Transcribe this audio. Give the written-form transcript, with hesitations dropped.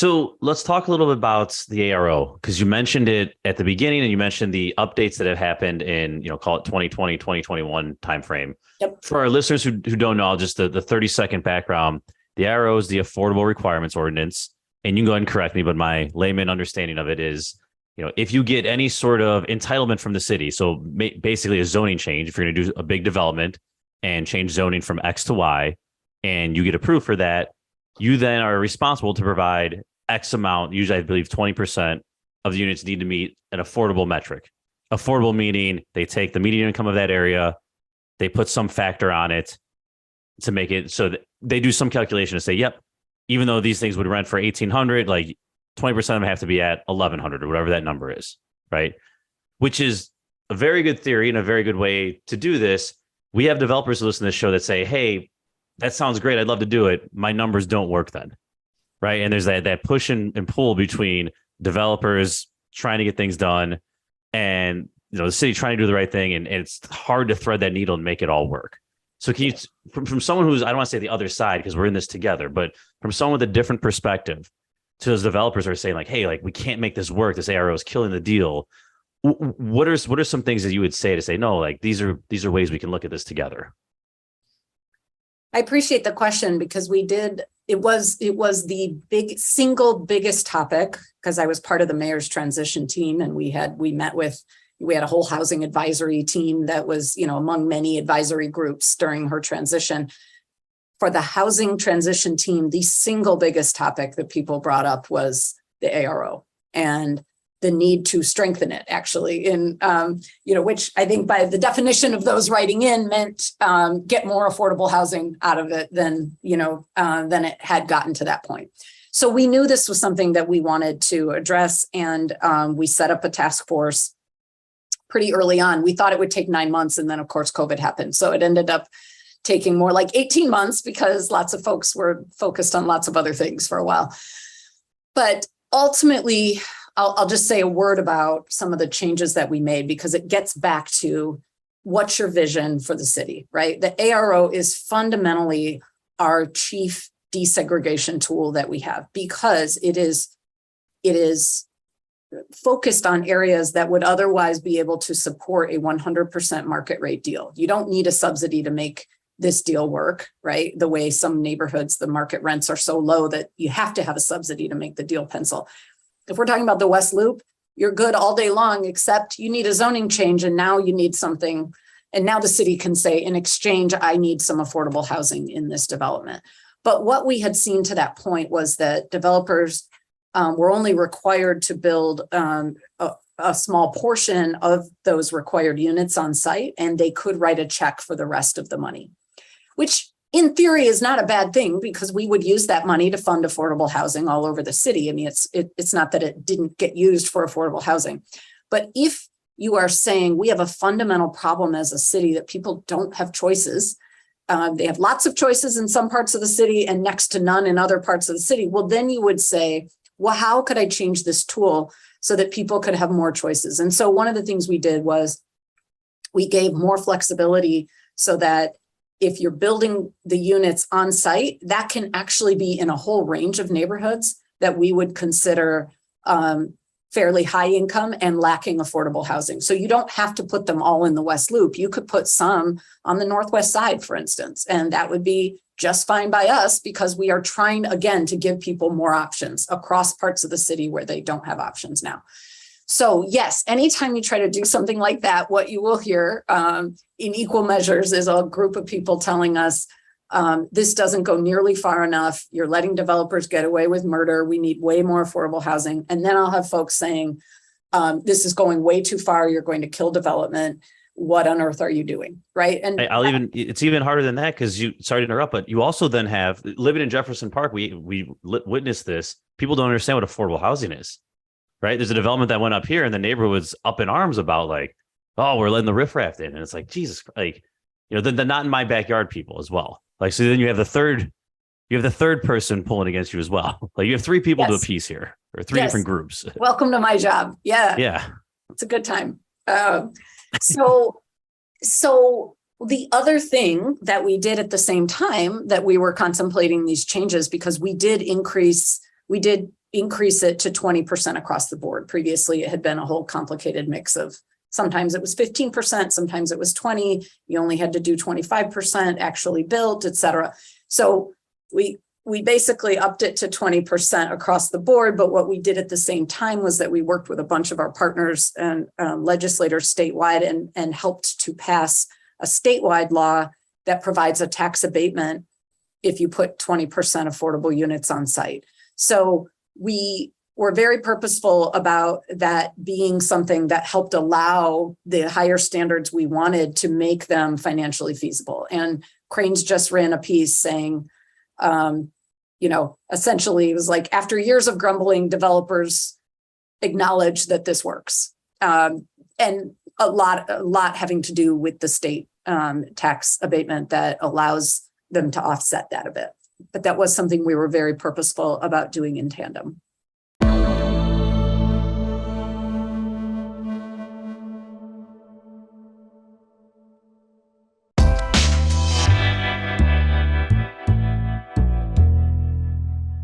So let's talk a little bit about the ARO, because you mentioned it at the beginning and you mentioned the updates that have happened in, call it 2020, 2021 timeframe. Yep. For our listeners who don't know, just the 30-second background, the ARO is the Affordable Requirements Ordinance. And you can go ahead and correct me, but my layman understanding of it is, if you get any sort of entitlement from the city, so basically a zoning change, if you're going to do a big development and change zoning from X to Y, and you get approved for that, you then are responsible to provide X amount, usually I believe 20% of the units need to meet an affordable metric. Affordable meaning they take the median income of that area, they put some factor on it to make it so that they do some calculation to say, yep, even though these things would rent for $1,800, like 20% of them have to be at $1,100 or whatever that number is, right? Which is a very good theory and a very good way to do this. We have developers who listen to this show that say, hey, that sounds great, I'd love to do it. My numbers don't work then, right? And there's that push and pull between developers trying to get things done and the city trying to do the right thing, and it's hard to thread that needle and make it all work. So can you, from someone who's, I don't want to say the other side because we're in this together, but from someone with a different perspective, to those developers who are saying like, hey, like we can't make this work, this ARO is killing the deal. What are some things that you would say to say, no, like these are ways we can look at this together? I appreciate the question because it was the single biggest topic, because I was part of the mayor's transition team, and we had a whole housing advisory team that was, among many advisory groups during her transition. For the housing transition team, the single biggest topic that people brought up was the ARO and the need to strengthen it, actually, which I think by the definition of those writing in meant get more affordable housing out of it than it had gotten to that point. So we knew this was something that we wanted to address, and we set up a task force pretty early on. We thought it would take 9 months, and then of course COVID happened. So it ended up taking more like 18 months because lots of folks were focused on lots of other things for a while. But ultimately, I'll just say a word about some of the changes that we made, because it gets back to what's your vision for the city, right? The ARO is fundamentally our chief desegregation tool that we have, because it is focused on areas that would otherwise be able to support a 100% market rate deal. You don't need a subsidy to make this deal work, right? The way some neighborhoods, the market rents are so low that you have to have a subsidy to make the deal pencil. If we're talking about the West Loop, you're good all day long, except you need a zoning change, and now you need something. And now the city can say, in exchange, I need some affordable housing in this development. But what we had seen to that point was that developers were only required to build a small portion of those required units on site, and they could write a check for the rest of the money, which in theory is not a bad thing, because we would use that money to fund affordable housing all over the city. I mean, it's not that it didn't get used for affordable housing. But if you are saying we have a fundamental problem as a city that people don't have choices, they have lots of choices in some parts of the city and next to none in other parts of the city, well, then you would say, well, how could I change this tool so that people could have more choices? And so one of the things we did was we gave more flexibility so that if you're building the units on site, that can actually be in a whole range of neighborhoods that we would consider fairly high income and lacking affordable housing. So you don't have to put them all in the West Loop. You could put some on the Northwest side, for instance, and that would be just fine by us, because we are trying, again, to give people more options across parts of the city where they don't have options now. So yes, anytime you try to do something like that, what you will hear in equal measures is a group of people telling us, this doesn't go nearly far enough. You're letting developers get away with murder. We need way more affordable housing. And then I'll have folks saying, this is going way too far. You're going to kill development. What on earth are you doing? Right. And it's even harder than that, because sorry to interrupt, but you also then have living in Jefferson Park. We witnessed this. People don't understand what affordable housing is, right? There's a development that went up here and the neighborhood was up in arms about like, oh, we're letting the riffraff in. And it's like, Jesus, like, the not in my backyard people as well. Like, so then you have the third person pulling against you as well. Like you have three people to a piece here, or three different groups. Welcome to my job. Yeah. Yeah. It's a good time. So the other thing that we did at the same time that we were contemplating these changes, because we did increase it to 20% across the board. Previously, it had been a whole complicated mix of sometimes it was 15%, sometimes it was 20. You only had to do 25% actually built, et cetera. So we basically upped it to 20% across the board. But what we did at the same time was that we worked with a bunch of our partners and legislators statewide and helped to pass a statewide law that provides a tax abatement if you put 20% affordable units on site. So we were very purposeful about that being something that helped allow the higher standards we wanted to make them financially feasible. And Cranes just ran a piece saying, essentially it was like, after years of grumbling, developers acknowledge that this works. And a lot having to do with the state tax abatement that allows them to offset that a bit. But that was something we were very purposeful about doing in tandem.